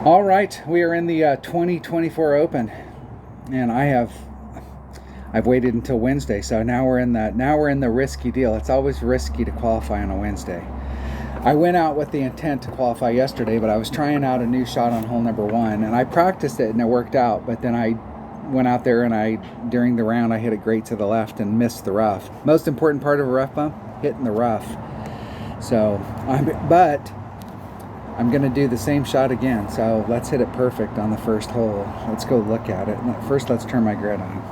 All right, we are in the 2024 Open, and I've waited until Wednesday, so now we're in the risky deal. It's always risky to qualify on a Wednesday. I went out with the intent to qualify yesterday, but I was trying out a new shot on hole number one, and I practiced it and it worked out. But then I went out there and during the round, I hit it great to the left and missed the rough. Most important part of a rough bump, hitting the rough. But I'm going to do the same shot again, so let's hit it perfect on the first hole. Let's go look at it. First, let's turn my grid on.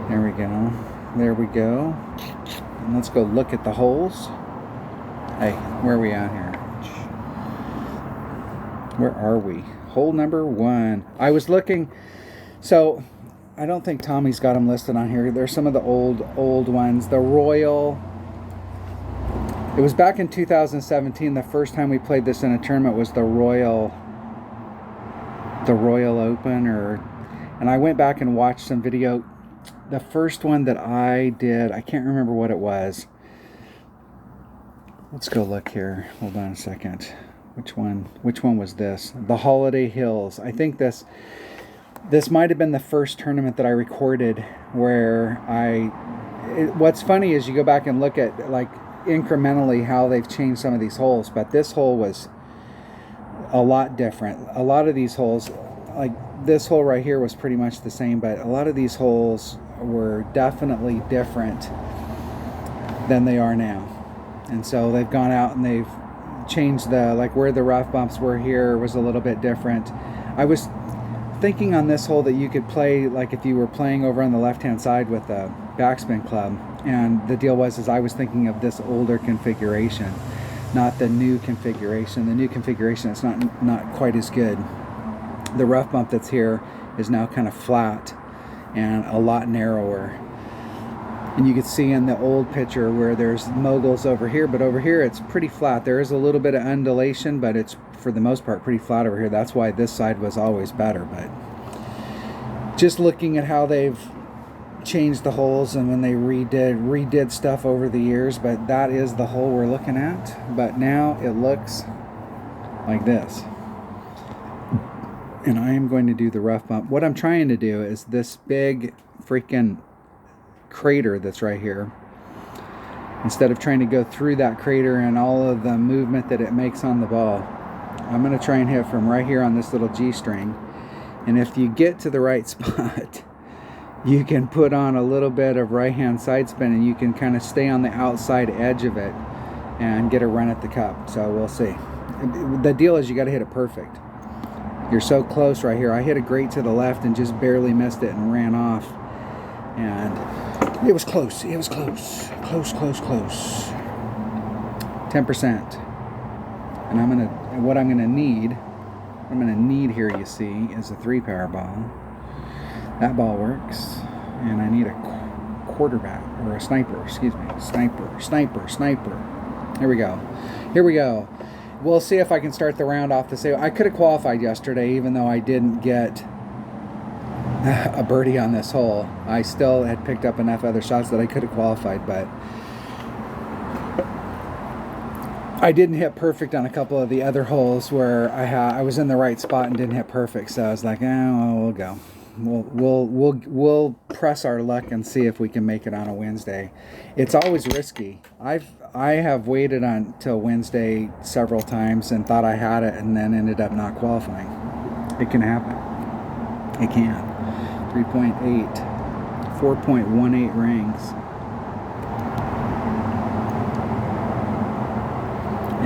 There we go. There we go. And let's go look at the holes. Hey, where are we at here? Where are we? Hole number one. I was looking, so I don't think Tommy's got them listed on here. There's some of the old ones. The Royal. It was back in 2017. The first time we played this in a tournament was the Royal Open, and I went back and watched some video. The first one that I did, I can't remember what it was. Let's go look here. Hold on a second. Which one was this? The Holiday Hills. I think this might have been the first tournament that I recorded where what's funny is you go back and look at like incrementally how they've changed some of these holes, but this hole was a lot different. A lot of these holes, like this hole right here, was pretty much the same, but a lot of these holes were definitely different than they are now. And so they've gone out and they've changed where the rough bumps were here was a little bit different. I was thinking on this hole that you could play like if you were playing over on the left hand side with a backspin club, and the deal was I was thinking of this older configuration, not the new configuration. The new configuration is not quite as good. The rough bump that's here is now kind of flat and a lot narrower. And you can see in the old picture where there's moguls over here, but over here it's pretty flat. There is a little bit of undulation, but it's for the most part pretty flat over here. That's why this side was always better. But just looking at how they've changed the holes and when they redid stuff over the years, but that is the hole we're looking at. But now it looks like this. And I am going to do the rough bump. What I'm trying to do is this big freaking crater that's right here, instead of trying to go through that crater and all of the movement that it makes on the ball, I'm going to try and hit from right here on this little G string. And if you get to the right spot, you can put on a little bit of right hand side spin and you can kind of stay on the outside edge of it and get a run at the cup. So we'll see. The deal is you got to hit it perfect. You're so close right here. I hit it great to the left and just barely missed it and ran off. And it was close. It was close. Close. 10%. And what I'm gonna need here, you see, is a 3-power ball. That ball works. And I need a quarterback, or a sniper, excuse me. Sniper. Here we go. We'll see if I can start the round off the same. I could have qualified yesterday, even though I didn't get a birdie on this hole. I still had picked up enough other shots that I could have qualified, but I didn't hit perfect on a couple of the other holes where I was in the right spot and didn't hit perfect. So I was like, we'll go. We'll press our luck and see if we can make it on a Wednesday. It's always risky. I have waited until Wednesday several times and thought I had it and then ended up not qualifying. It can happen. It can. 3.8, 4.18 rings.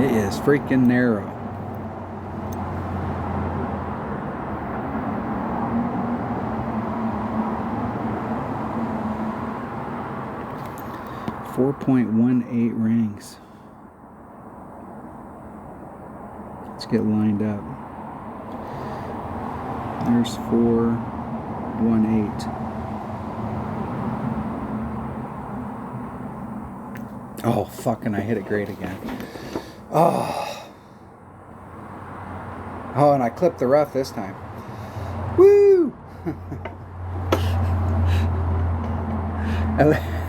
It is freaking narrow. .18 rings. Let's get lined up. There's 4.18. Oh, fucking, I hit it great again. Oh, and I clipped the rough this time. Woo!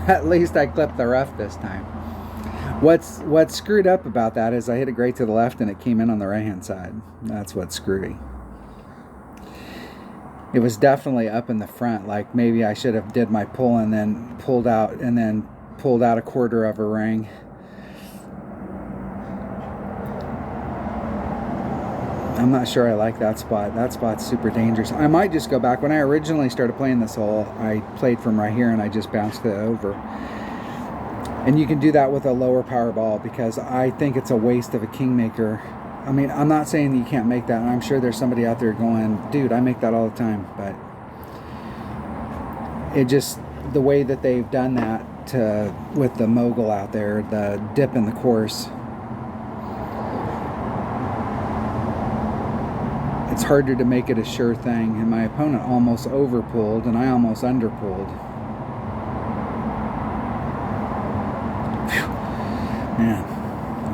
At least I clipped the rough this time. What's screwed up about that is I hit it great to the left and it came in on the right hand side. That's what's screwy. It was definitely up in the front. Like maybe I should have did my pull and then pulled out a quarter of a ring. I'm not sure I like that spot. That spot's super dangerous. I might just go back. When I originally started playing this hole, I played from right here and I just bounced it over. And you can do that with a lower power ball because I think it's a waste of a kingmaker. I mean, I'm not saying you can't make that. And I'm sure there's somebody out there going, dude, I make that all the time. But it just, the way that they've done that with the mogul out there, the dip in the course, it's harder to make it a sure thing. And my opponent almost overpulled and I almost underpulled. Man,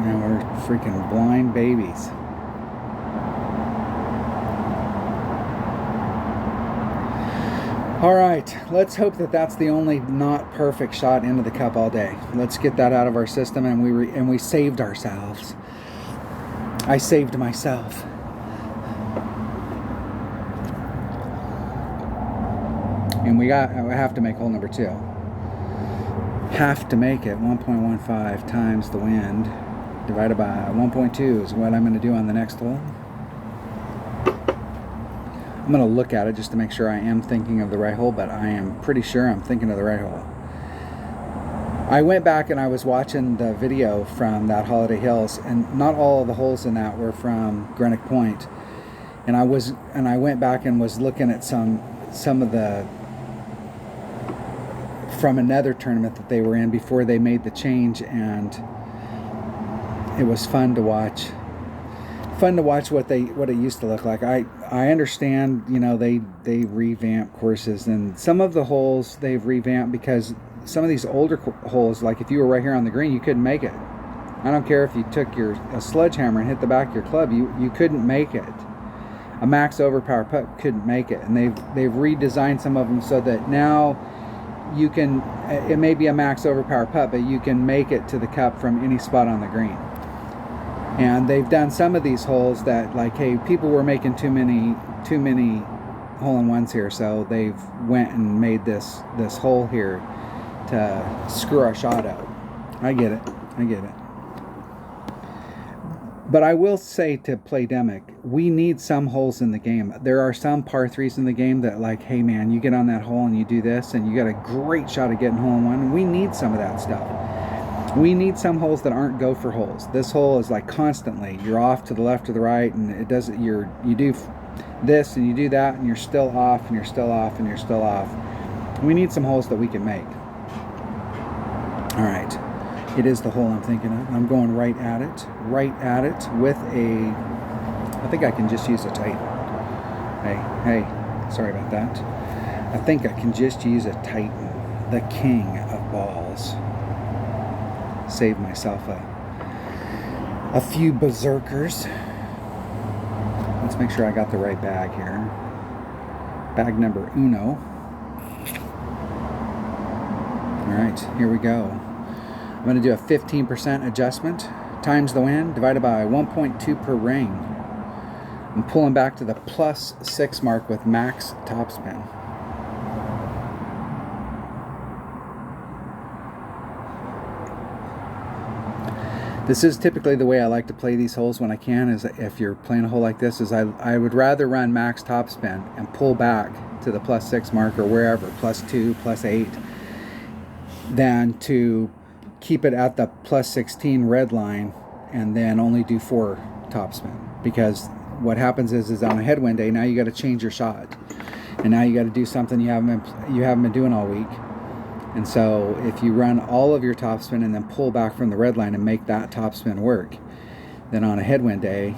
now we're freaking blind babies. All right, let's hope that that's the only not perfect shot into the cup all day. Let's get that out of our system, and we saved ourselves. I saved myself. And we have to make hole number 2. Have to make it. 1.15 times the wind divided by 1.2 is what I'm going to do on the next hole. I'm going to look at it just to make sure I am thinking of the right hole, but I am pretty sure I'm thinking of the right hole. I went back and I was watching the video from that Holiday Hills, and not all of the holes in that were from Greenock Point. And I went back and was looking at some of the from another tournament that they were in before they made the change, and it was fun to watch. Fun to watch what it used to look like. I understand, you know, they revamp courses, and some of the holes they've revamped because some of these older holes, like if you were right here on the green, you couldn't make it. I don't care if you took a sledgehammer and hit the back of your club, you couldn't make it. A max overpower putt couldn't make it, and they've redesigned some of them so that now you can, it may be a max overpower putt, but you can make it to the cup from any spot on the green. And they've done some of these holes that, like, hey, people were making too many hole-in-ones here, so they've went and made this hole here to screw our shot up. I get it. But I will say to Playdemic, we need some holes in the game. There are some par 3s in the game that, like, hey man, you get on that hole and you do this and you got a great shot at getting hole-in-one. We need some of that stuff. We need some holes that aren't gopher holes. This hole is like constantly, you're off to the left or the right, and it doesn't, you do this and you do that and you're still off and you're still off and you're still off. We need some holes that we can make. All right. It is the hole I'm thinking of. I'm going right at it with I think I can just use a Titan. Hey, sorry about that. I think I can just use a Titan, the king of balls. Save myself a few berserkers. Let's make sure I got the right bag here. Bag number uno. All right, here we go. I'm going to do a 15% adjustment times the wind divided by 1.2 per ring. I'm pulling back to the +6 mark with max topspin. This is typically the way I like to play these holes when I can, is if you're playing a hole like this, is I would rather run max topspin and pull back to the +6 mark or wherever, +2, +8, than to keep it at the +16 red line and then only do 4 topspin. Because what happens is on a headwind day, now you got to change your shot, and now you got to do something you haven't been doing all week. And so if you run all of your topspin and then pull back from the red line and make that topspin work, then on a headwind day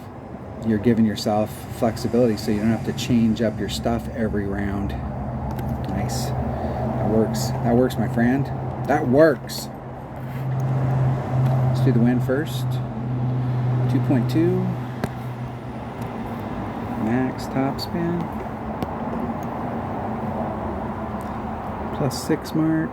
you're giving yourself flexibility so you don't have to change up your stuff every round. Nice. That works, my friend. That works. Let's do the wind first. 2.2. Max topspin. +6 mark.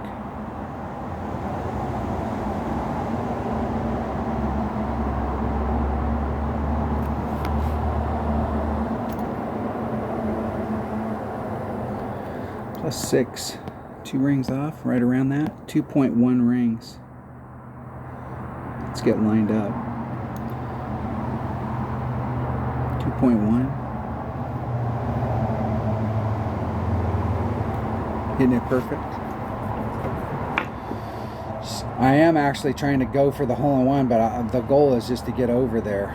+6. 2 rings off, right around that. 2.1 rings. Let's get lined up. 2.1. Hitting it perfect. I am actually trying to go for the hole-in-one, but the goal is just to get over there.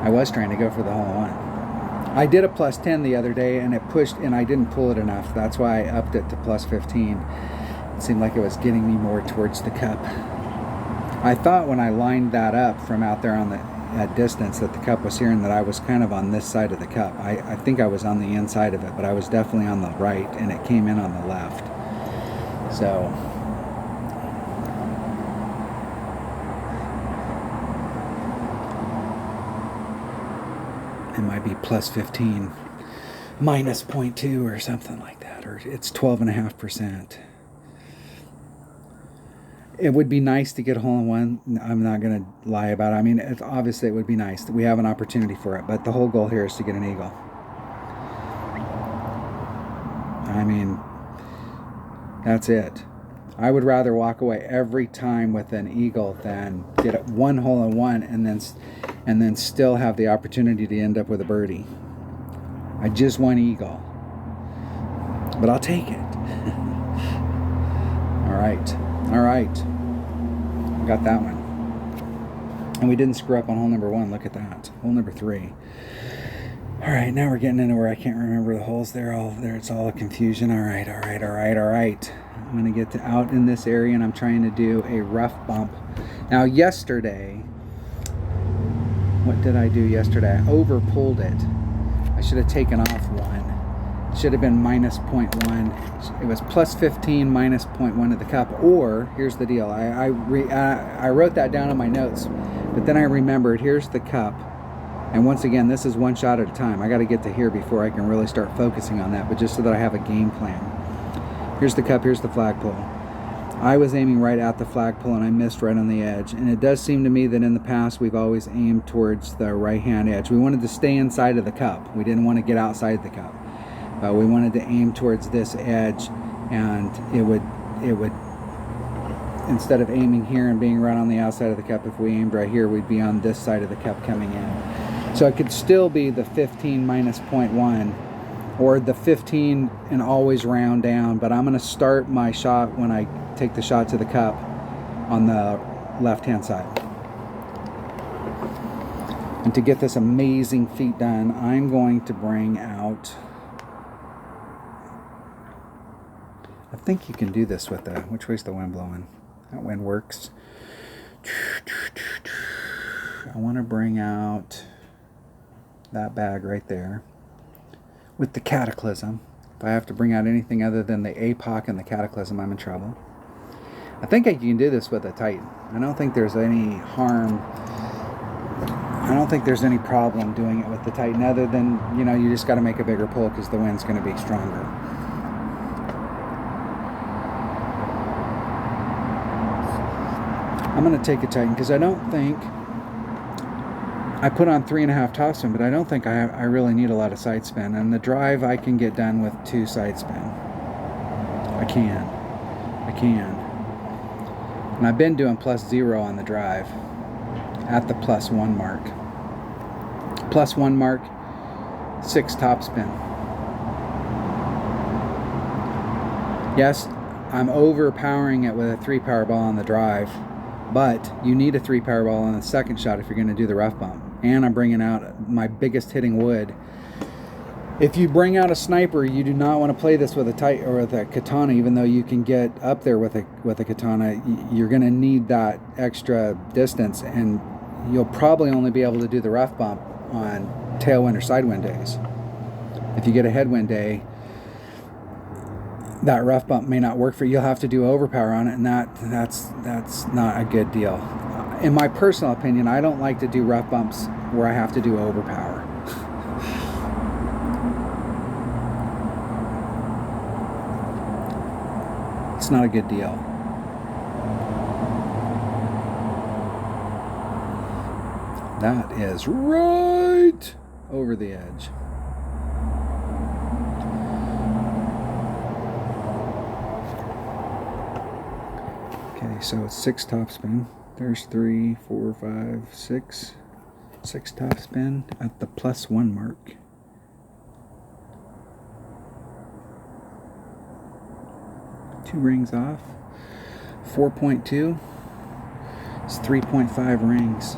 I was trying to go for the hole-in-one. I did a +10 the other day, and it pushed, and I didn't pull it enough. That's why I upped it to +15. It seemed like it was getting me more towards the cup. I thought when I lined that up from out there on the distance that the cup was here and that I was kind of on this side of the cup. I think I was on the inside of it, but I was definitely on the right, and it came in on the left. So it might be +15 minus 0.2 or something like that, or it's 12.5%. It would be nice to get a hole-in-one. I'm not going to lie about it. I mean, obviously it would be nice. We have an opportunity for it, but the whole goal here is to get an eagle. I mean, that's it. I would rather walk away every time with an eagle than get one hole-in-one and then still have the opportunity to end up with a birdie. I just want eagle, but I'll take it. All right. All right, got that one. And we didn't screw up on hole number 1. Look at that. Hole number 3. All right, now we're getting into where I can't remember the holes. There, it's all a confusion. All right. I'm going to get out in this area, and I'm trying to do a rough bump. Now, yesterday, what did I do yesterday? I over-pulled it. I should have taken off 1. Should have been minus 0.1. It was +15 minus 0.1 of the cup. Or here's the deal. I wrote that down in my notes, but then I remembered here's the cup, and once again this is one shot at a time. I got to get to here before I can really start focusing on that. But just so that I have a game plan. Here's the cup. Here's the flagpole. I was aiming right at the flagpole and I missed right on the edge. And it does seem to me that in the past we've always aimed towards the right hand edge. We wanted to stay inside of the cup. We didn't want to get outside the cup. We wanted to aim towards this edge, and it would instead of aiming here and being right on the outside of the cup, if we aimed right here, we'd be on this side of the cup coming in. So it could still be the 15 minus 0.1 or the 15 and always round down, but I'm going to start my shot when I take the shot to the cup on the left-hand side. And to get this amazing feat done, I'm going to bring out... I think you can do this with the... Which way's the wind blowing? That wind works. I want to bring out that bag right there with the Cataclysm. If I have to bring out anything other than the APOC and the Cataclysm, I'm in trouble. I think you can do this with a Titan. I don't think there's any harm. I don't think there's any problem doing it with the Titan other than, you just got to make a bigger pull because the wind's going to be stronger. I'm going to take a Titan because I don't think... I put on 3.5 topspin, but I don't think I really need a lot of side spin. And the drive I can get done with 2 side spin. I can. And I've been doing +0 on the drive at the +1 mark. +1 mark, 6 topspin. Yes, I'm overpowering it with a 3-power ball on the drive, but you need a 3-power ball on the second shot if you're going to do the rough bump. And I'm bringing out my biggest hitting wood. If you bring out a sniper, you do not want to play this with a Titan or with a katana, even though you can get up there with a katana. You're going to need that extra distance, and you'll probably only be able to do the rough bump on tailwind or sidewind days. If you get a headwind day, that rough bump may not work for you. You'll have to do overpower on it, and that's not a good deal. In my personal opinion, I don't like to do rough bumps where I have to do overpower. It's not a good deal. That is right over the edge. Okay, so it's 6 topspin. There's 3, 4, 5, 6. 6 topspin at the +1 mark. Two rings off. 4.2. It's 3.5 rings.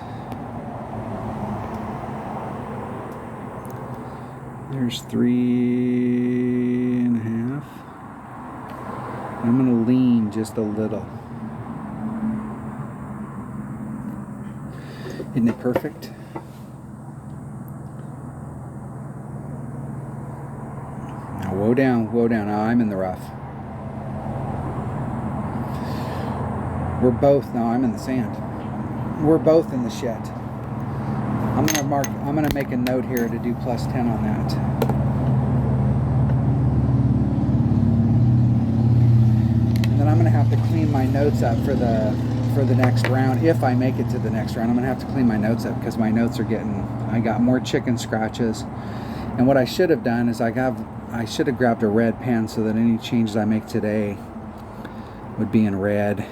There's 3.5. I'm going to lean just a little. Isn't it perfect? Now whoa down, whoa down. Now I'm in the rough. We're both, now I'm in the sand. We're both in the shit. I'm gonna make a note here to do +10 on that. And then I'm gonna have to clean my notes up for the next round. If I make it to the next round, I'm gonna have to clean my notes up because my notes are I got more chicken scratches. And what I should have done is I should have grabbed a red pen so that any changes I make today would be in red.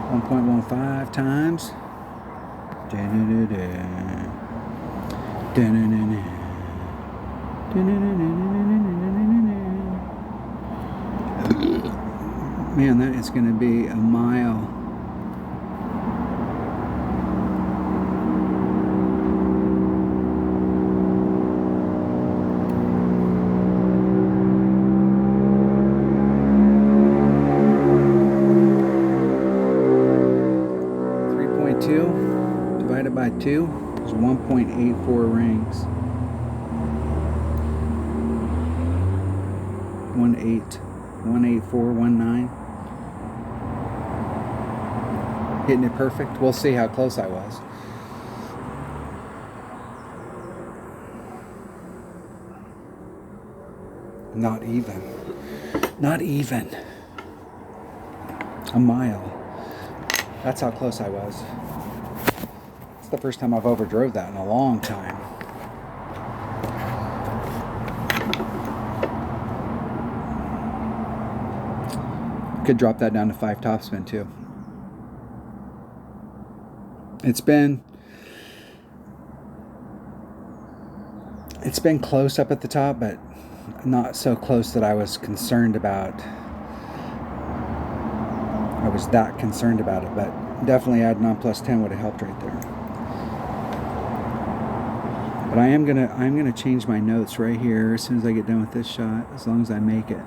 .15 times. Man, that is going to be a mile. Divided by 2 is 1.84 rings. 18419. Hitting it perfect. We'll see how close I was. Not even. Not even. A mile. That's how close I was. It's the first time I've overdrove that in a long time. Could drop that down to 5 topspin too. It's been close up at the top, but not so close that I was concerned about. I was that concerned about it, but definitely adding on +10 would have helped right there. But I'm gonna change my notes right here as soon as I get done with this shot, as long as I make it.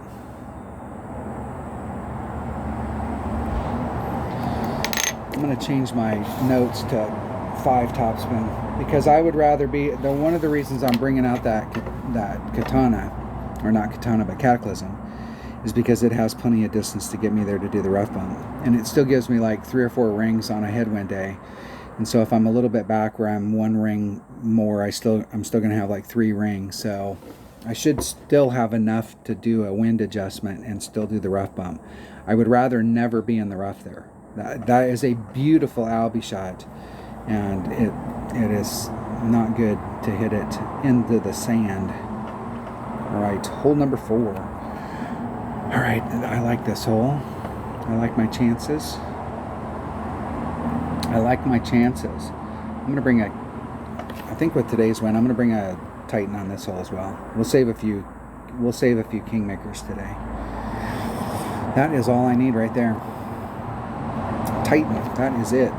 I'm gonna change my notes to 5 topspin because I would rather be one of the reasons I'm bringing out that katana, or not katana but cataclysm, is because it has plenty of distance to get me there to do the rough bump, and it still gives me like 3 or 4 rings on a headwind day. And so if I'm a little bit back where I'm 1 ring more, I'm still going to have like 3 rings. So I should still have enough to do a wind adjustment and still do the rough bump. I would rather never be in the rough there. That is a beautiful Albie shot, and it is not good to hit it into the sand. All right, hole number 4. All right, I like this hole. I like my chances. I'm going to bring I think with today's win, I'm going to bring a Titan on this hole as well. We'll save a few Kingmakers today. That is all I need right there. Titan, that is it.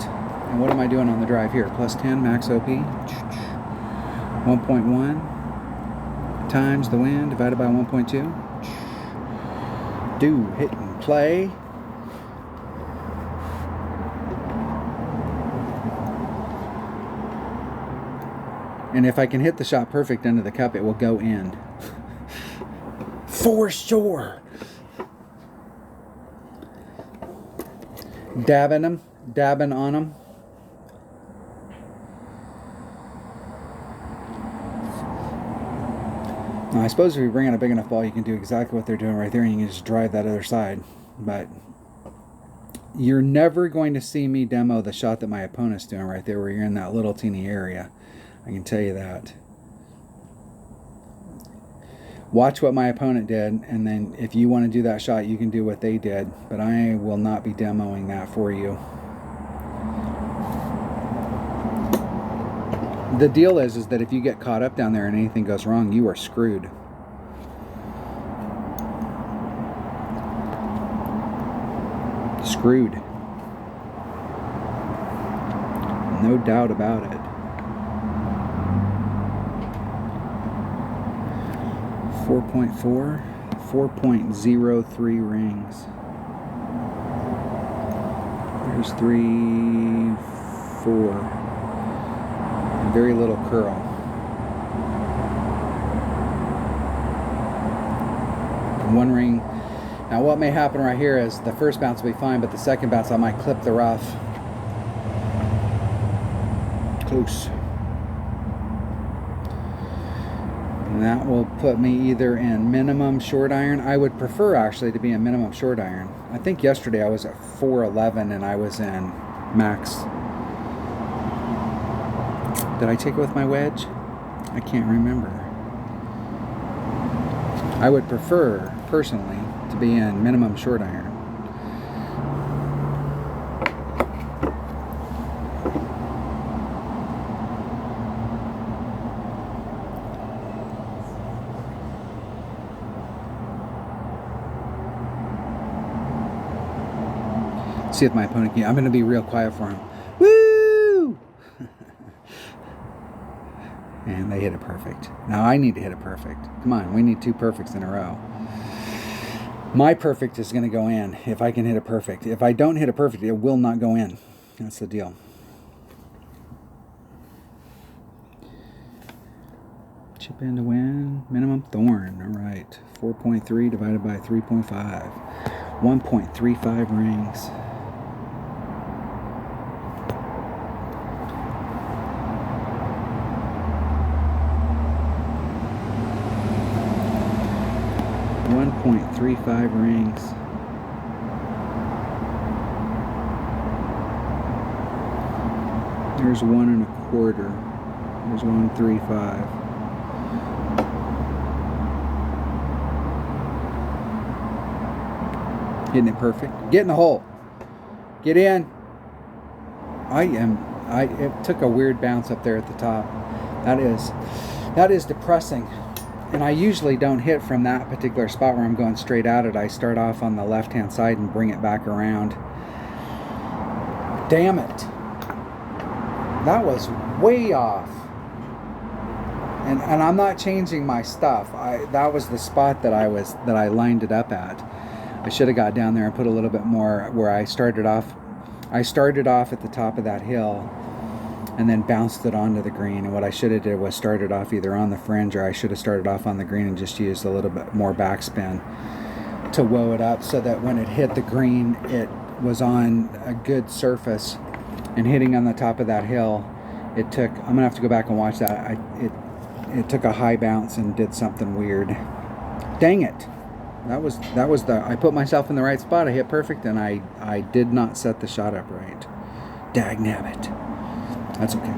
And what am I doing on the drive here? +10, max OP. 1.1 times the wind divided by 1.2. Do, hit and play. And if I can hit the shot perfect under the cup, it will go in. For sure. Dabbing on them. Now, I suppose if you bring in a big enough ball, you can do exactly what they're doing right there, and you can just drive that other side. But you're never going to see me demo the shot that my opponent's doing right there, where you're in that little teeny area. I can tell you that. Watch what my opponent did, and then if you want to do that shot, you can do what they did. But I will not be demoing that for you. The deal is that if you get caught up down there and anything goes wrong, you are screwed. Screwed. No doubt about it. 4.4, 4.03 rings. There's 3, 4. Very little curl. One ring. Now what may happen right here is the first bounce will be fine, but the second bounce I might clip the rough. Close. And that will put me either in minimum short iron. I would prefer actually to be in minimum short iron. I think yesterday I was at 411 and I was in max. Did I take it with my wedge? I can't remember. I would prefer, personally, to be in minimum short iron. See if my opponent can. I'm going to be real quiet for him. Woo! And they hit it perfect. Now I need to hit it perfect. Come on, we need 2 perfects in a row. My perfect is going to go in if I can hit it perfect. If I don't hit it perfect, it will not go in. That's the deal. Chip in to win. Minimum thorn. All right. 4.3 divided by 3.5. 1.35 rings. .35 rings. There's 1 1/4. There's 1.35. Hitting it perfect. Get in the hole. Get in. It took a weird bounce up there at the top. That is depressing. And I usually don't hit from that particular spot where I'm going straight at it. I start off on the left-hand side and bring it back around. Damn it. That was way off. And I'm not changing my stuff. That was the spot that I lined it up at. I should have got down there and put a little bit more where I started off. I started off at the top of that hill and then bounced it onto the green. And what I should have did was started off either on the fringe, or I should have started off on the green and just used a little bit more backspin to woe it up so that when it hit the green, it was on a good surface. And hitting on the top of that hill, it took, I'm gonna have to go back and watch that. It took a high bounce and did something weird. Dang it. That was I put myself in the right spot. I hit perfect, and I did not set the shot up right. Dagnabbit. That's okay.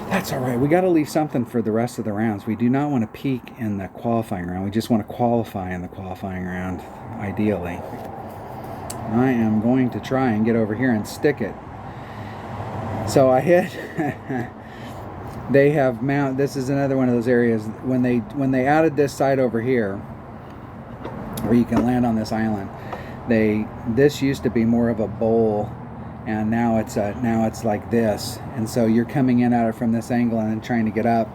That's all right. We got to leave something for the rest of the rounds. We do not want to peak in the qualifying round. We just want to qualify in the qualifying round, ideally. I am going to try and get over here and stick it. So I hit. They have mount. This is another one of those areas when they added this side over here, where you can land on this island. This used to be more of a bowl. And now it's like this, and so you're coming in at it from this angle and then trying to get up.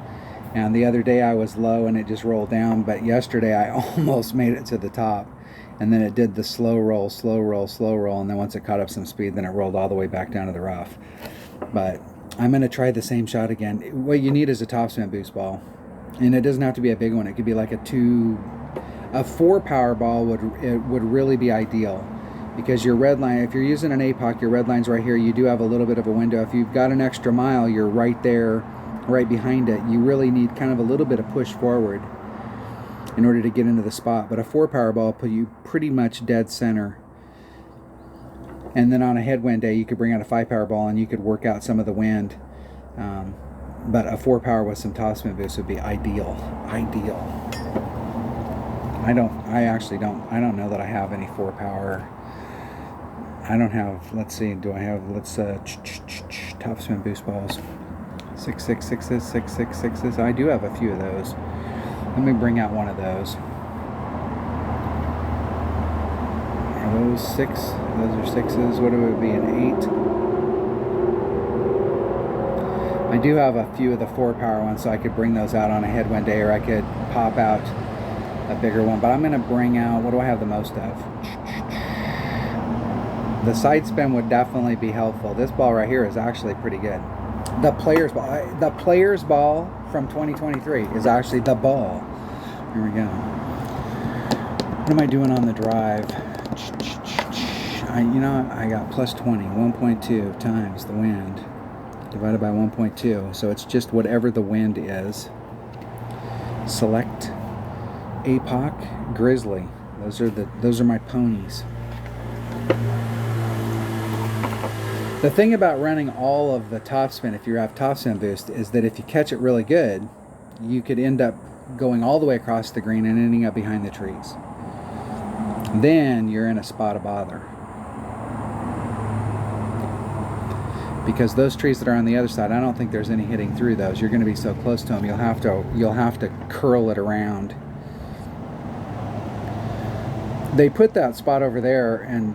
And the other day I was low and it just rolled down, but yesterday I almost made it to the top, and then it did the slow roll, and then once it caught up some speed, then it rolled all the way back down to the rough. But I'm going to try the same shot again. What you need is a topspin boost ball, and it doesn't have to be a big one. It could be like a 4 power ball would really be ideal. Because your red line, if you're using an APOC, your red line's right here. You do have a little bit of a window. If you've got an extra mile, you're right there, right behind it. You really need kind of a little bit of push forward. in order to get into the spot. But a 4-power ball will put you pretty much dead center. And then on a headwind day, you could bring out a 5-power ball and you could work out some of the wind. But a 4-power with some topspin boost would be ideal. Ideal. I don't know that I have any 4-power. I don't have, let's see, do I have, topspin boost balls. 666s, 666s. I do have a few of those. Let me bring out one of those. Are those 6? Those are 6s. What would it be, an 8? I do have a few of the 4-power ones, so I could bring those out on a headwind day, or I could pop out a bigger one. But I'm going to bring out, what do I have the most of? The side spin would definitely be helpful. This ball right here is actually pretty good. The player's ball from 2023 is actually the ball. Here we go. What am I doing on the drive? I got plus 20, 1.2 times the wind divided by 1.2. So it's just whatever the wind is. Select APOC Grizzly. Those are my ponies. The thing about running all of the topspin, if you have topspin boost, is that if you catch it really good, you could end up going all the way across the green and ending up behind the trees. Then you're in a spot of bother. Because those trees that are on the other side, I don't think there's any hitting through those. You're going to be so close to them, you'll have to curl it around. They put that spot over there, and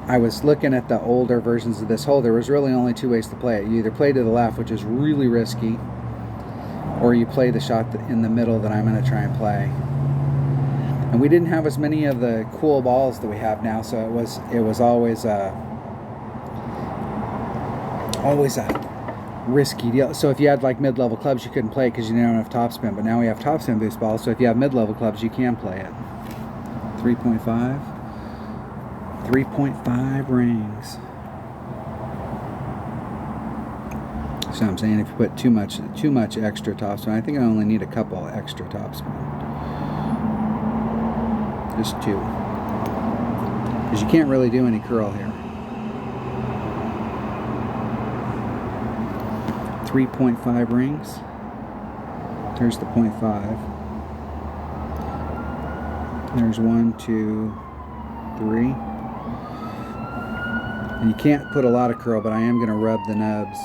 I was looking at the older versions of this hole. There was really only 2 ways to play it. You either play to the left, which is really risky, or you play the shot in the middle that I'm going to try and play. And we didn't have as many of the cool balls that we have now, so it was always a risky deal. So if you had like mid-level clubs, you couldn't play it because you didn't have topspin. But now we have topspin boost balls, so if you have mid-level clubs, you can play it. 3.5. 3.5 rings. So I'm saying if you put too much extra topspin, I think I only need a couple extra topspin. Just 2. Because you can't really do any curl here. 3.5 rings. There's the 0.5. There's 1, 2, 3. And you can't put a lot of curl, but I am going to rub the nubs.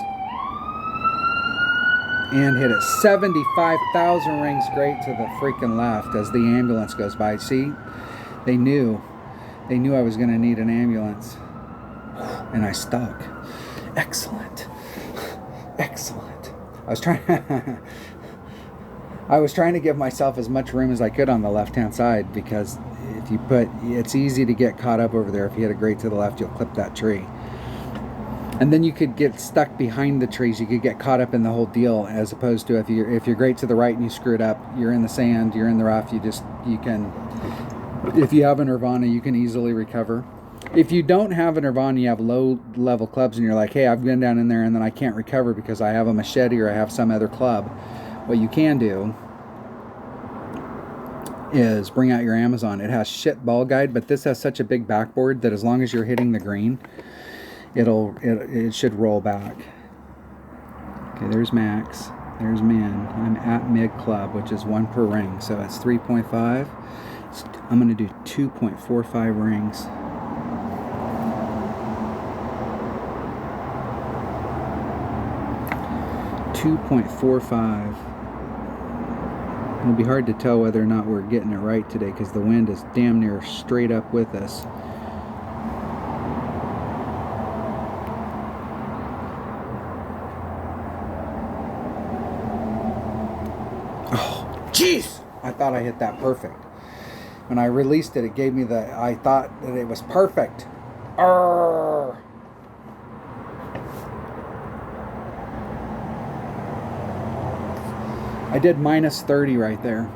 And hit it 75,000 rings straight to the freaking left as the ambulance goes by. See? They knew I was going to need an ambulance. And I stuck. Excellent. Excellent. I was trying to give myself as much room as I could on the left-hand side, because it's easy to get caught up over there. If you hit a great to the left, you'll clip that tree. And then you could get stuck behind the trees. You could get caught up in the whole deal, as opposed to if you're great to the right and you screw it up, you're in the sand, you're in the rough, if you have a Nirvana, you can easily recover. If you don't have a Nirvana, you have low level clubs, and you're like, hey, I've been down in there and then I can't recover because I have a machete or I have some other club. What you can do is bring out your Amazon. It has shit ball guide, but this has such a big backboard that as long as you're hitting the green, it should roll back. Okay, there's max, there's min. I'm at mid club, which is 1 per ring, so it's 3.5. I'm going to do 2.45 rings. .45. It'll be hard to tell whether or not we're getting it right today because the wind is damn near straight up with us. Oh, jeez! I thought I hit that perfect. When I released it, it gave me I thought that it was perfect. Arrgh! I did minus 30 right there.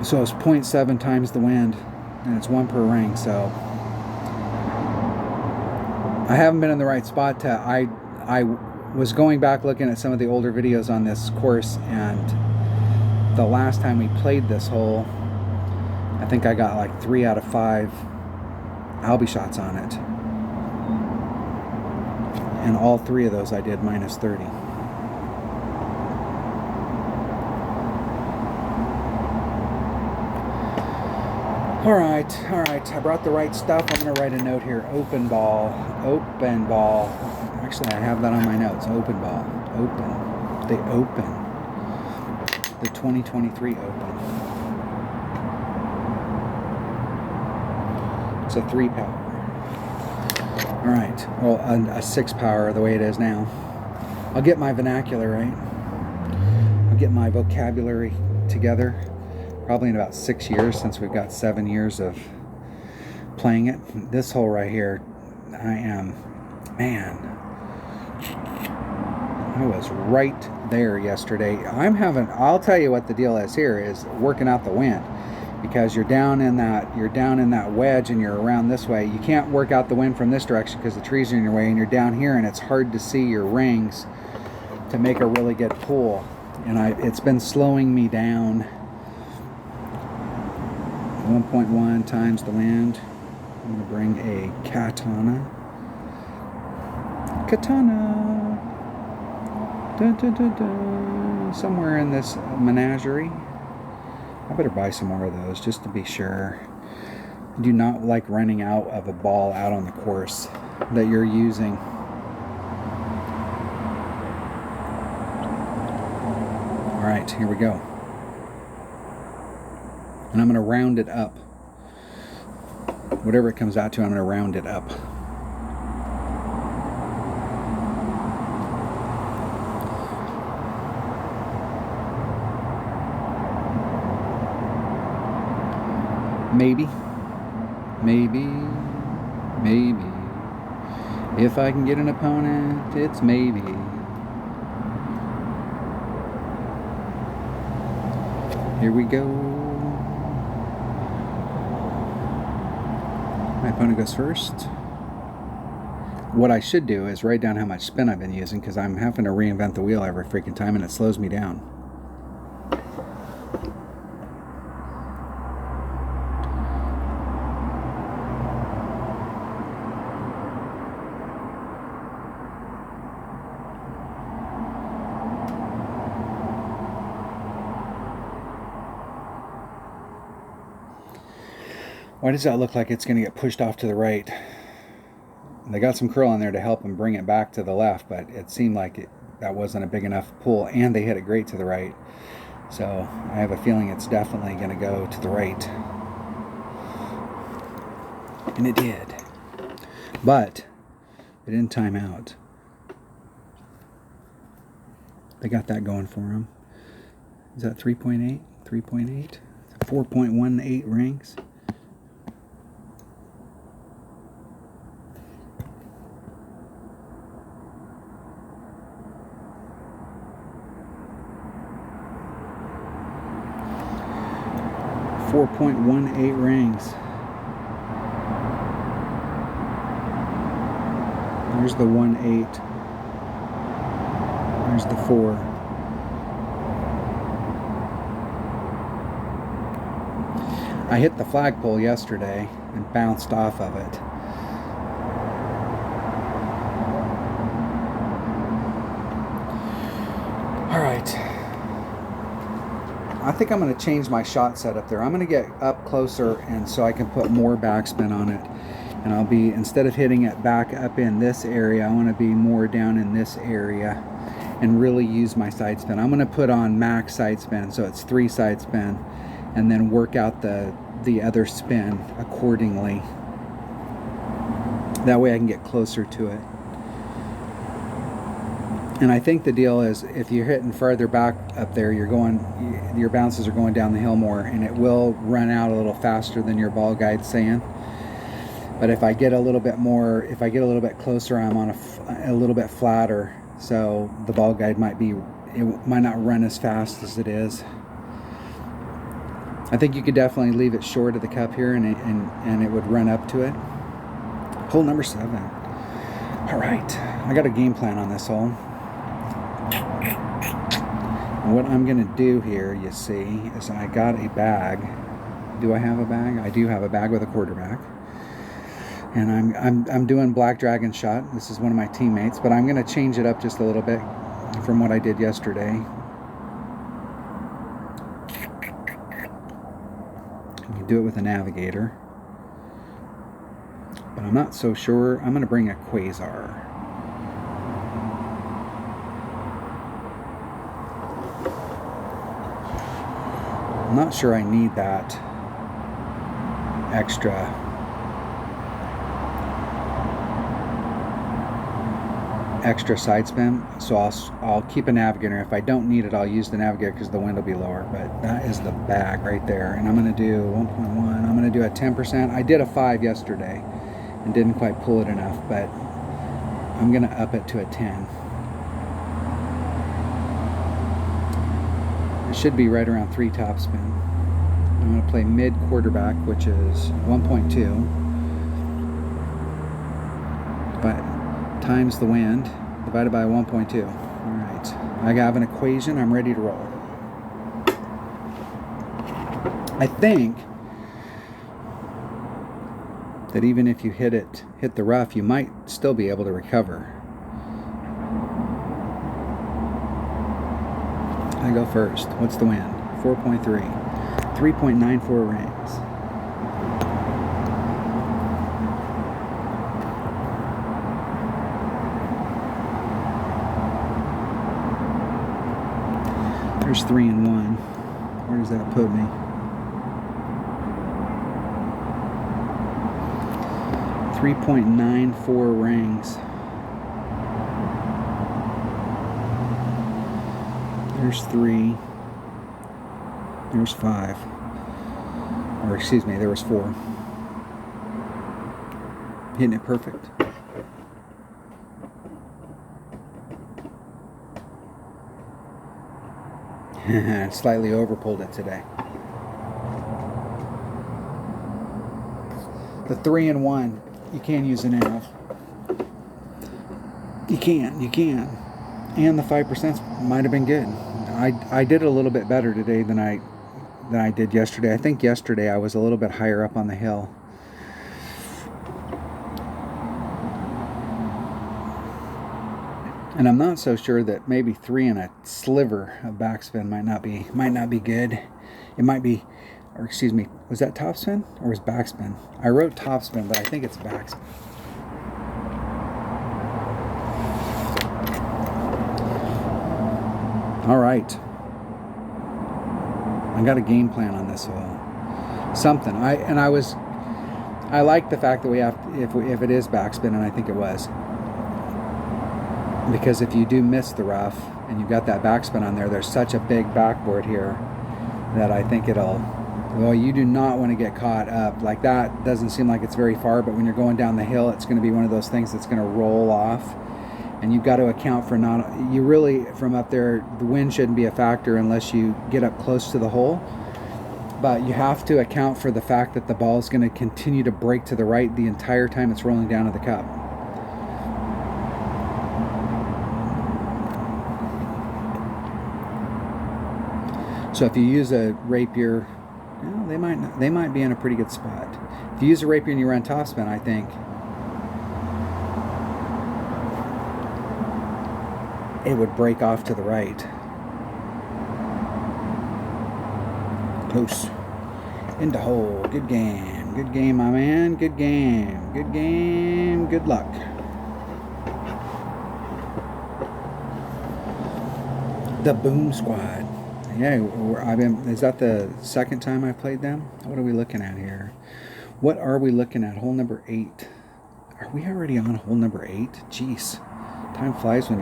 So it's 0.7 times the wind, and it's 1 per ring, so I haven't been in the right spot to, I was going back looking at some of the older videos on this course, and the last time we played this hole, I think I got like 3 out of 5 Albie shots on it. And all 3 of those I did minus 30. All right. I brought the right stuff. I'm going to write a note here. Open ball. Actually, I have that on my notes. Open ball. Open. The Open. The 2023 Open. It's a 3 power. All right. Well, a 6 power the way it is now. I'll get my vernacular right. I'll get my vocabulary together. Probably in about 6 years, since we've got 7 years of playing it. This hole right here, I was right there yesterday. I'll tell you what the deal is here, is working out the wind, because you're down in that wedge and you're around this way. You can't work out the wind from this direction because the trees are in your way, and you're down here and it's hard to see your rings to make a really good pull. And it's been slowing me down. 1.1 times the wind. I'm going to bring a katana. Dun, dun, dun, dun. Somewhere in this menagerie. I better buy some more of those just to be sure. I do not like running out of a ball out on the course that you're using. All right, here we go. And I'm going to round it up. Whatever it comes out to, I'm going to round it up. Maybe. If I can get an opponent, it's maybe. Here we go. My opponent goes first. What I should do is write down how much spin I've been using, because I'm having to reinvent the wheel every freaking time and it slows me down. Why does that look like it's going to get pushed off to the right? They got some curl in there to help them bring it back to the left, but it seemed like that wasn't a big enough pull, and they hit it great to the right. So I have a feeling it's definitely going to go to the right. And it did. But it didn't time out. They got that going for them. Is that 3.8? 3.8? 4.18 rings. .18 rings. There's the 1.8. There's the 4. I hit the flagpole yesterday and bounced off of it. All right. I think I'm going to change my shot setup there. I'm going to get up closer, and so I can put more backspin on it. And I'll be, instead of hitting it back up in this area, I want to be more down in this area and really use my side spin. I'm going to put on max side spin, so it's 3 side spin, and then work out the other spin accordingly. That way I can get closer to it. And I think the deal is, if you're hitting further back up there, your bounces are going down the hill more, and it will run out a little faster than your ball guide's saying. But if I get a little bit more, if I get a little bit closer, I'm on a little bit flatter, so the ball guide might not run as fast as it is. I think you could definitely leave it short of the cup here, and it would run up to it. Hole number 7. All right, I got a game plan on this hole. What I'm going to do here, you see, is I got a bag. Do I have a bag? I do have a bag with a quarterback. And I'm doing Black Dragon Shot. This is one of my teammates, but I'm going to change it up just a little bit from what I did yesterday. You do it with a navigator. But I'm not so sure. I'm going to bring a Quasar. I'm not sure I need that extra side spin, so I'll keep a navigator. If I don't need it, I'll use the navigator because the wind will be lower. But that is the bag right there, and I'm going to do 1.1. I'm going to do a 10%. I did a 5 yesterday and didn't quite pull it enough, but I'm going to up it to a 10. It should be right around 3 topspin. I'm going to play mid quarterback, which is 1.2, but times the wind divided by 1.2. All right, I have an equation. I'm ready to roll. I think that even if you hit the rough, you might still be able to recover. I go first. What's the wind? 4.3. 3.94 rings. There's 3 and 1. Where does that put me? 3.94 rings. There's 3. There's 5. Or excuse me, there was 4. Hitting it perfect. Slightly overpulled it today. The 3 and 1, you can use a nav. You can. And the 5% might have been good. I did a little bit better today than I did yesterday. I think yesterday I was a little bit higher up on the hill. And I'm not so sure that maybe 3 and a sliver of backspin might not be good. It might be, or excuse me, was that topspin or was backspin? I wrote topspin, but I think it's backspin. All right. I got a game plan on this hole. Something. I like the fact that we have, if it is backspin, and I think it was. Because if you do miss the rough and you've got that backspin on there, there's such a big backboard here that I think well, you do not want to get caught up. Like that doesn't seem like it's very far, but when you're going down the hill, it's going to be one of those things that's going to roll off. And you've got to account for you really, from up there, the wind shouldn't be a factor unless you get up close to the hole. But you have to account for the fact that the ball is going to continue to break to the right the entire time it's rolling down to the cup. So if you use a rapier, well, they might be in a pretty good spot. If you use a rapier and you run topspin, I think it would break off to the right. Close. Into hole. Good game. Good game, my man. Good game. Good game. Good luck. The Boom Squad. Yeah, is that the second time I played them? What are we looking at here? What are we looking at? Hole number 8. Are we already on hole number 8? Jeez. Time flies when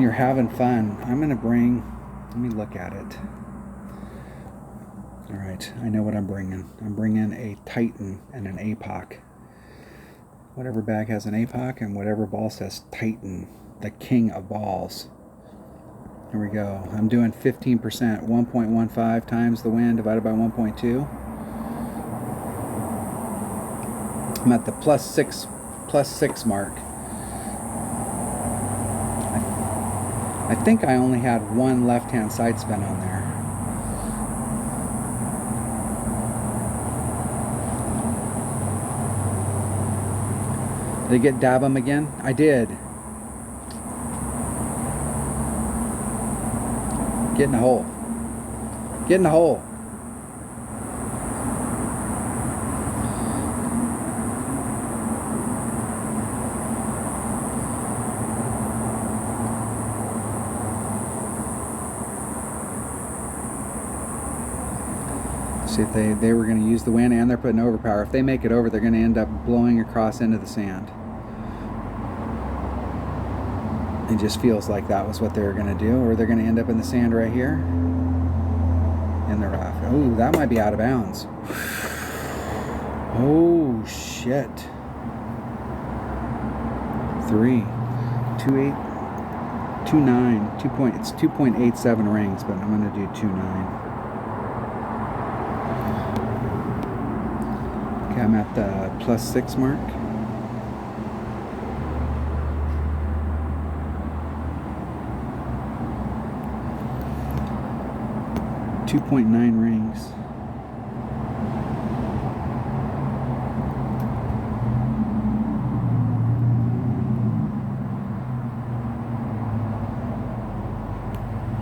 you're having fun. Let me look at it. All right, I know what I'm bringing. I'm bringing a Titan and an APOC. Whatever bag has an APOC and whatever ball says Titan, the king of balls. Here we go. I'm doing 15%, 1.15 times the wind divided by 1.2. I'm at the plus six mark. I think I only had one left-hand side spin on there. Did I get dab him again? I did. Get in the hole. Get in the hole. See if they were going to use the wind and they're putting overpower. If they make it over, they're going to end up blowing across into the sand. It just feels like that was what they were going to do, or they're going to end up in the sand right here in the rough. Oh, that might be out of bounds. Oh shit. 3, 2, 8, 2, 9, 2 point. It's 2.87 rings, but I'm going to do 2, 9. Okay, I'm at the +6 mark. .9 rings.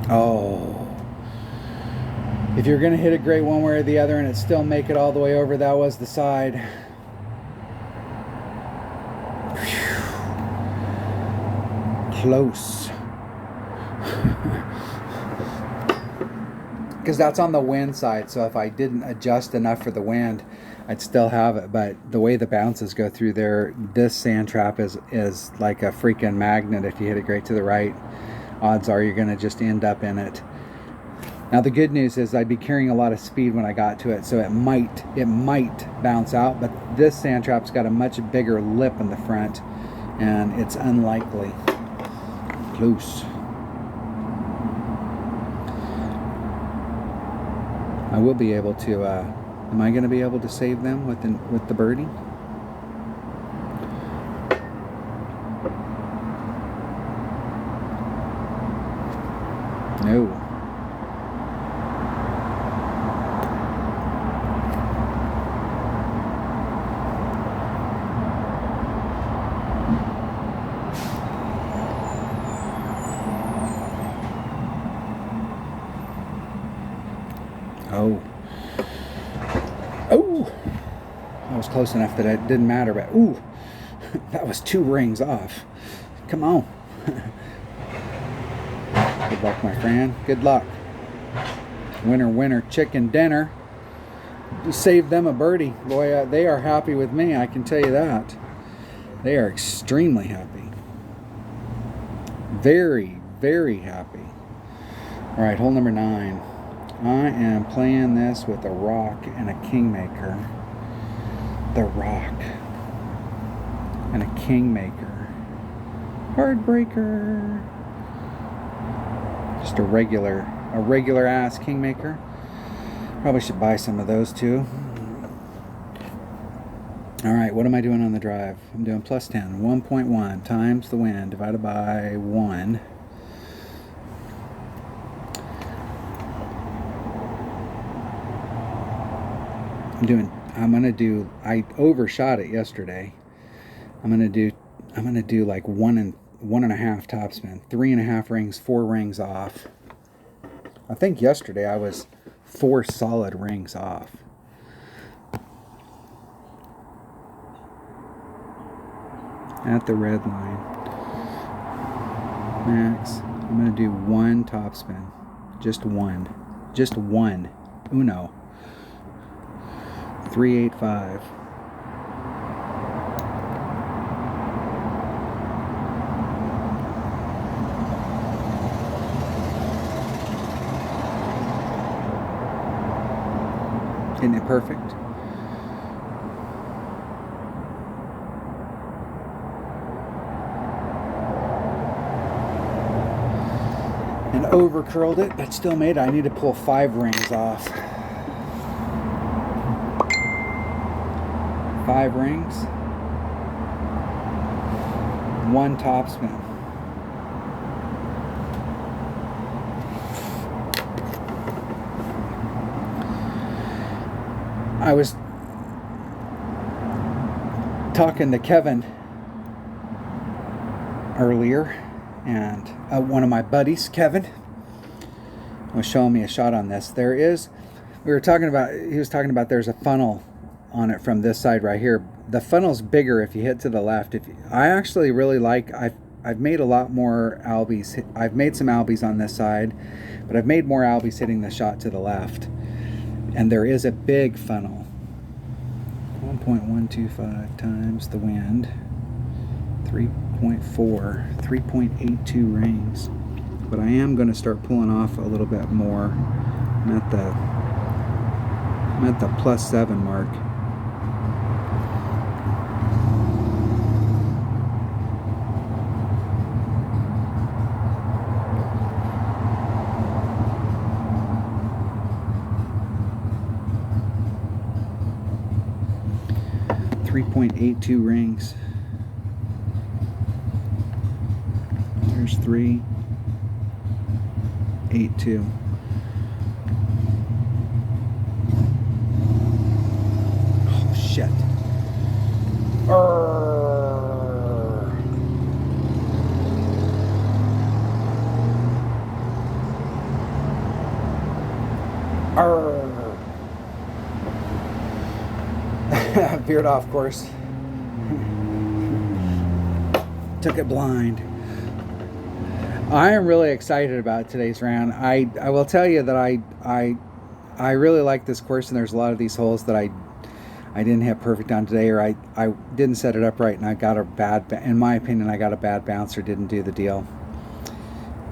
Oh. If you're going to hit it great one way or the other and it still make it all the way over, that was the side. Whew. Close. Because that's on the wind side, so if I didn't adjust enough for the wind, I'd still have it. But the way the bounces go through there, this sand trap is like a freaking magnet. If you hit it great to the right, odds are you're going to just end up in it. Now the good news is I'd be carrying a lot of speed when I got to it, so it might bounce out, but this sand trap's got a much bigger lip in the front, and it's unlikely. Close. I will be able to, am I going to be able to save them with the birdie? No. Oh. Oh! That was close enough that it didn't matter, but ooh! That was 2 rings off. Come on. Good luck, my friend. Good luck. Winner, winner, chicken dinner. You saved them a birdie. Boy, they are happy with me, I can tell you that. They are extremely happy. Very, very happy. All right, hole number 9. I am playing this with a rock and a kingmaker. The rock and a kingmaker. Heartbreaker. Just a regular ass kingmaker. Probably should buy some of those too. All right, what am I doing on the drive? I'm doing +10. 1.1 times the wind divided by 1. I overshot it yesterday. I'm gonna do like 1.5 topspin, 3.5 rings, 4 rings off. I think yesterday I was 4 solid rings off. At the red line. Max. I'm gonna do 1 topspin. Just one. Just one. Uno. 385. Isn't it perfect? And over curled it, but still made it. I need to pull 5 rings off. 5 rings, 1 topspin. I was talking to Kevin earlier, and one of my buddies, Kevin, was showing me a shot on this. He was talking about there's a funnel on it from this side right here. The funnel's bigger if you hit to the left. I actually really like, I've made a lot more albies. I've made some albies on this side, but I've made more albies hitting the shot to the left. And there is a big funnel. 1.125 times the wind. 3.82 rings. But I am going to start pulling off a little bit more. I'm at the +7 mark. .82 rings. There's 3.82. Oh shit. Veered off course. Took it blind. I am really excited about today's round. I will tell you that I really like this course, and there's a lot of these holes that I didn't hit perfect on today, or I didn't set it up right, and I got a bad, in my opinion, I got a bad bounce or didn't do the deal.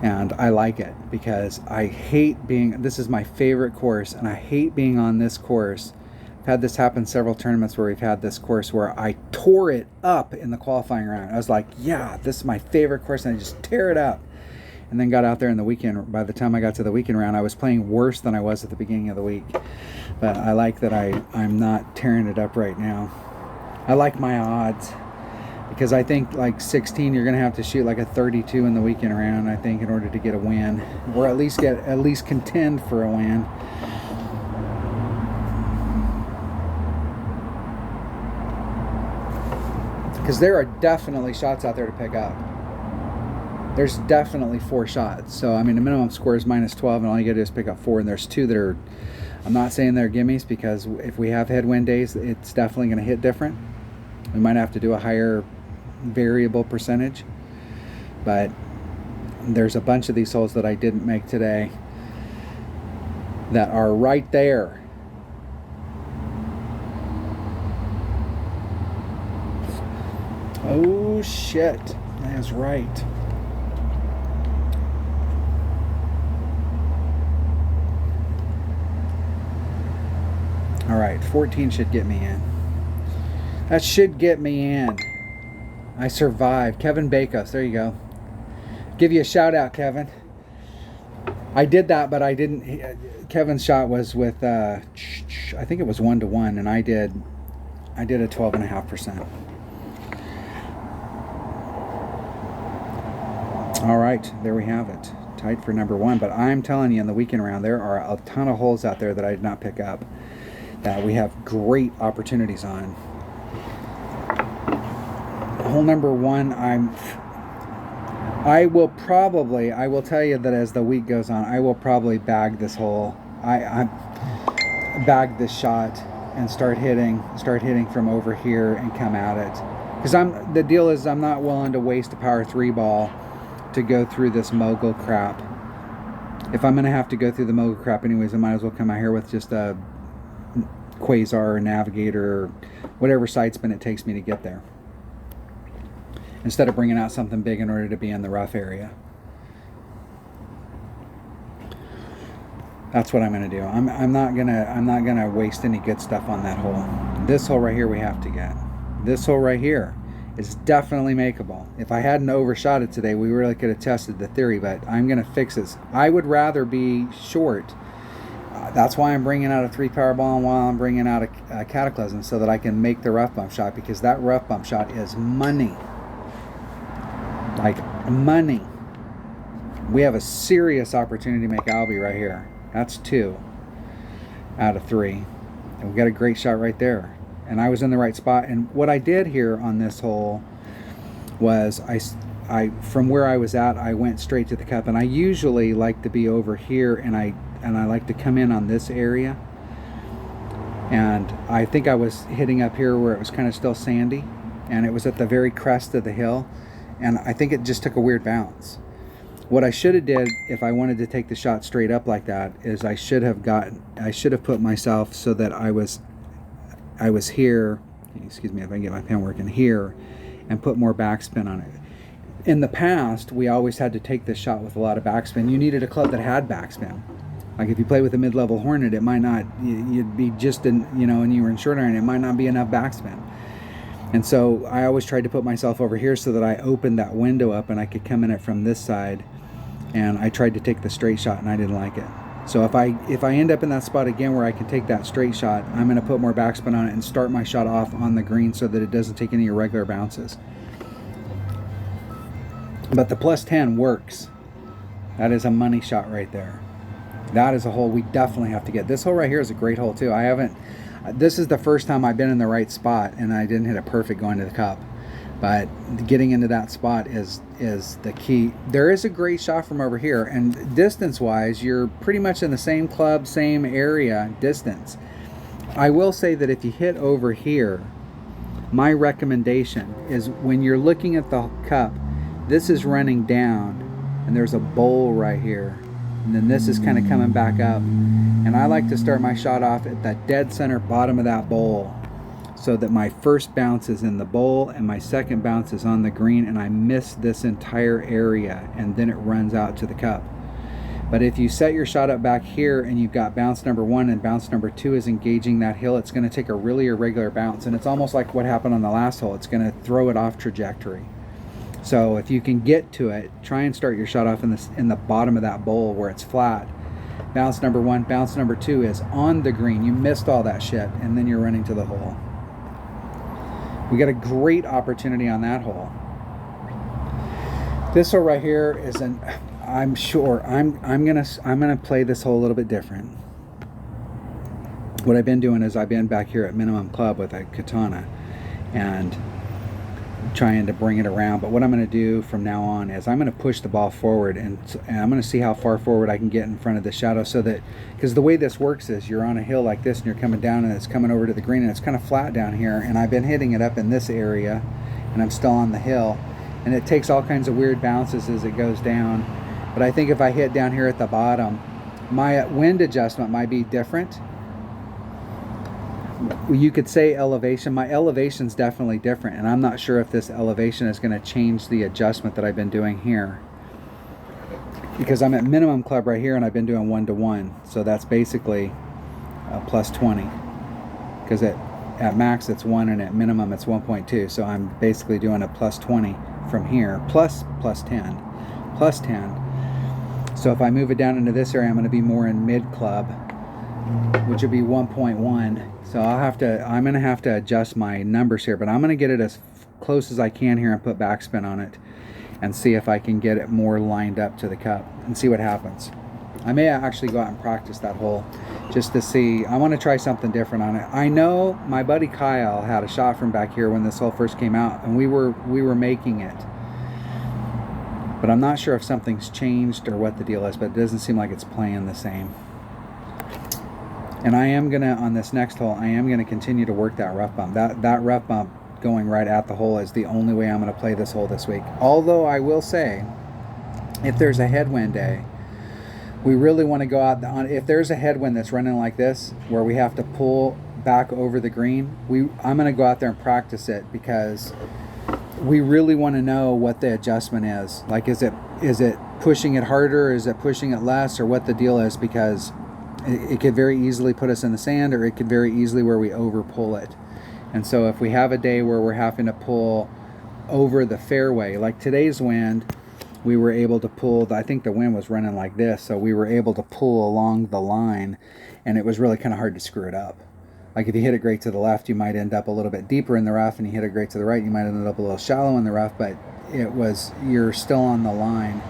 And I like it because I hate being, this is my favorite course, and I hate being on this course. I've had this happen several tournaments where we've had this course where I tore it up in the qualifying round. I was like, yeah, this is my favorite course, and I just tear it up. And then got out there in the weekend. By the time I got to the weekend round, I was playing worse than I was at the beginning of the week. But I like that I'm not tearing it up right now. I like my odds because I think like 16, you're going to have to shoot like a 32 in the weekend round, I think, in order to get a win, or at least contend for a win. Because there are definitely shots out there to pick up. There's definitely 4 shots. So, I mean, the minimum score is -12, and all you got to do is pick up 4. And there's 2 that are, I'm not saying they're gimmies, because if we have headwind days, it's definitely going to hit different. We might have to do a higher variable percentage. But there's a bunch of these holes that I didn't make today that are right there. Oh, shit. That's right. All right, 14 should get me in. That should get me in. I survived. Kevin Bakos, there you go. Give you a shout out, Kevin. I did that, but I didn't. Kevin's shot was with, I think it was 1-to-1, and I did a 12.5%. All right, there we have it. Tight for number 1, but I'm telling you, in the weekend round, there are a ton of holes out there that I did not pick up that we have great opportunities on. Hole number 1, I will tell you that as the week goes on, I will probably bag this hole. I bag this shot and start hitting from over here and come at it. Because the deal is I'm not willing to waste a power 3 ball to go through this mogul crap. If I'm going to have to go through the mogul crap anyways, I might as well come out here with just a Quasar or Navigator or whatever side spin it takes me to get there, instead of bringing out something big in order to be in the rough area. That's what I'm going to do. I'm not gonna waste any good stuff on that hole. This hole right here we have to get. This hole right here is definitely makeable. If I hadn't overshot it today, we really could have tested the theory, but I'm going to fix this. I would rather be short. That's why I'm bringing out a 3 power ball, and while I'm bringing out a Cataclysm, so that I can make the rough bump shot, because that rough bump shot is money. Like money. We have a serious opportunity to make Albie right here. That's 2 out of 3. And we got a great shot right there. And I was in the right spot. And what I did here on this hole was I from where I was at, I went straight to the cup. And I usually like to be over here, and I like to come in on this area. And I think I was hitting up here where it was kind of still sandy, and it was at the very crest of the hill, and I think it just took a weird bounce. What I should have did if I wanted to take the shot straight up like that is I should have put myself so that I was here, excuse me if I can get my pen working here, and put more backspin on it. In the past, we always had to take this shot with a lot of backspin. You needed a club that had backspin. Like if you play with a mid-level Hornet, it might not, you'd be just in, and you were in short iron, it might not be enough backspin. And so I always tried to put myself over here so that I opened that window up and I could come in it from this side. And I tried to take the straight shot and I didn't like it. So if I end up in that spot again where I can take that straight shot, I'm going to put more backspin on it and start my shot off on the green so that it doesn't take any irregular bounces. But the plus 10 works. That is a money shot right there. That is a hole we definitely have to get. This hole right here is a great hole too. This is the first time I've been in the right spot and I didn't hit it perfect going to the cup. But getting into that spot is the key. There is a great shot from over here, and distance wise, you're pretty much in the same club, same area distance. I will say that if you hit over here, my recommendation is when you're looking at the cup, this is running down and there's a bowl right here. And then this is kind of coming back up. And I like to start my shot off at that dead center bottom of that bowl so that my first bounce is in the bowl and my second bounce is on the green, and I miss this entire area and then it runs out to the cup. But if you set your shot up back here and you've got bounce number 1 and bounce number 2 is engaging that hill, it's going to take a really irregular bounce, and it's almost like what happened on the last hole. It's going to throw it off trajectory. So if you can get to it, try and start your shot off in the bottom of that bowl where it's flat. Bounce number 1, bounce number 2 is on the green. You missed all that shit, and then you're running to the hole. We got a great opportunity on that hole. This hole right here is I'm sure I'm gonna play this hole a little bit different. What I've been doing is I've been back here at minimum club with a katana and trying to bring it around. But what I'm going to do from now on is I'm going to push the ball forward, and I'm going to see how far forward I can get in front of the shadow, so that, because the way this works is you're on a hill like this and you're coming down and it's coming over to the green and it's kind of flat down here, and I've been hitting it up in this area and I'm still on the hill, and it takes all kinds of weird bounces as it goes down. But I think if I hit down here at the bottom, my wind adjustment might be different. You could say elevation. My elevation's definitely different, and I'm not sure if this elevation is going to change the adjustment that I've been doing here, because I'm at minimum club right here and I've been doing 1-to-1, so that's basically a plus 20, because at max it's 1 and at minimum it's 1.2, so I'm basically doing a plus 20 from here, plus 10. So if I move it down into this area, I'm going to be more in mid club, which would be 1.1. So I'm going to have to adjust my numbers here, but I'm going to get it as close as I can here and put backspin on it and see if I can get it more lined up to the cup and see what happens. I may actually go out and practice that hole just to see. I want to try something different on it. I know my buddy Kyle had a shot from back here when this hole first came out, and we were making it. But I'm not sure if something's changed or what the deal is, but it doesn't seem like it's playing the same. And I am going to, on this next hole, I am going to continue to work that rough bump. That rough bump going right at the hole is the only way I'm going to play this hole this week. Although I will say, if there's a headwind day, we really want to go out on, if there's a headwind that's running like this, where we have to pull back over the green, I'm going to go out there and practice it, because we really want to know what the adjustment is. Like, is it pushing it harder, is it pushing it less, or what the deal is, because it could very easily put us in the sand, or it could very easily where we over pull it. And so if we have a day where we're having to pull over the fairway, like today's wind, we were able to pull, I think the wind was running like this, so we were able to pull along the line, and it was really kind of hard to screw it up. Like if you hit it great to the left, you might end up a little bit deeper in the rough, and you hit it great to the right, you might end up a little shallow in the rough, but you're still on the line.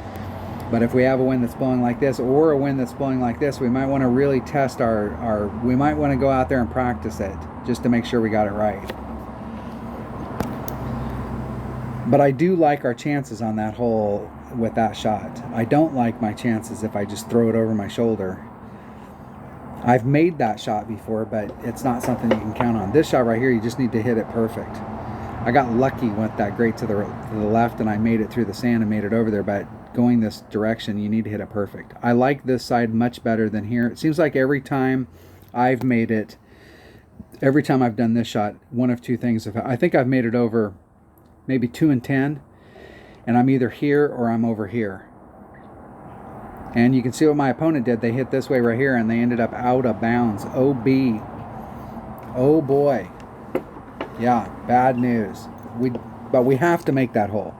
But if we have a wind that's blowing like this or a wind that's blowing like this, we might want to really test we might want to go out there and practice it just to make sure we got it right. But I do like our chances on that hole with that shot. I don't like my chances if I just throw it over my shoulder. I've made that shot before, but it's not something you can count on. This shot right here, you just need to hit it perfect. I got lucky with that grate to the left, and I made it through the sand and made it over there, but going this direction, you need to hit it perfect. I like this side much better than here. It seems like every time I've made it, every time I've done this shot, one of two things. I think I've made it over maybe 2 and 10, and I'm either here or I'm over here. And you can see what my opponent did. They hit this way right here, and they ended up out of bounds. OB. Oh boy. Yeah, bad news. But we have to make that hole.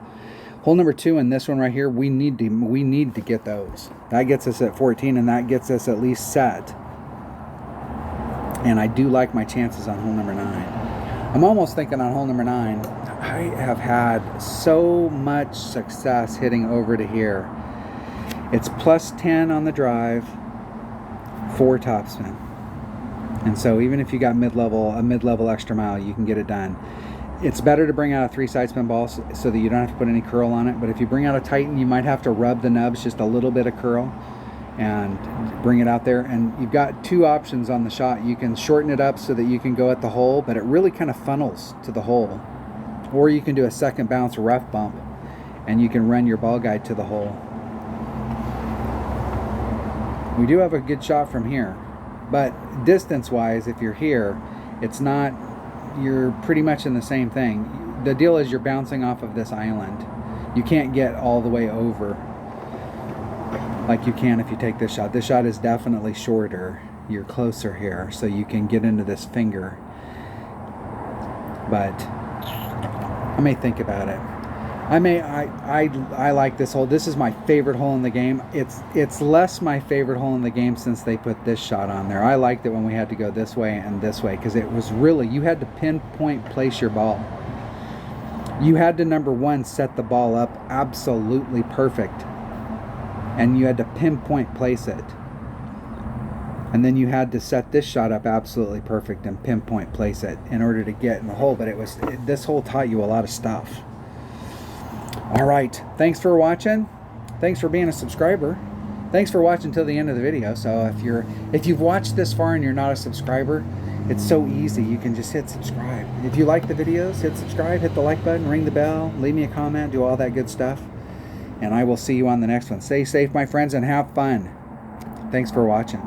Hole number 2 and this one right here, we need to get those. That gets us at 14, and that gets us at least set. And I do like my chances on hole number 9. I'm almost thinking on hole number 9, I have had so much success hitting over to here. It's plus 10 on the drive, 4 topspin. And so even if you got a mid-level extra mile, you can get it done. It's better to bring out a 3 side spin ball so that you don't have to put any curl on it. But if you bring out a Titan, you might have to rub the nubs just a little bit of curl and bring it out there. And you've got 2 options on the shot. You can shorten it up so that you can go at the hole, but it really kind of funnels to the hole. Or you can do a second bounce rough bump, and you can run your ball guide to the hole. We do have a good shot from here, but distance-wise, if you're here, it's not, you're pretty much in the same thing. The deal is you're bouncing off of this island. You can't get all the way over like you can if you take this shot. This shot is definitely shorter. You're closer here, so you can get into this finger. But I may think about it. I like this hole. This is my favorite hole in the game. It's less my favorite hole in the game since they put this shot on there. I liked it when we had to go this way and this way, because it was really, you had to pinpoint place your ball. You had to, number 1, set the ball up absolutely perfect, and you had to pinpoint place it. And then you had to set this shot up absolutely perfect and pinpoint place it in order to get in the hole. But this hole taught you a lot of stuff. All right, thanks for watching. Thanks for being a subscriber. Thanks for watching till the end of the video. So if you've watched this far and you're not a subscriber, it's so easy. You can just hit subscribe. If you like the videos, hit subscribe, hit the like button, ring the bell, leave me a comment, do all that good stuff. And I will see you on the next one. Stay safe, my friends, and have fun. Thanks for watching.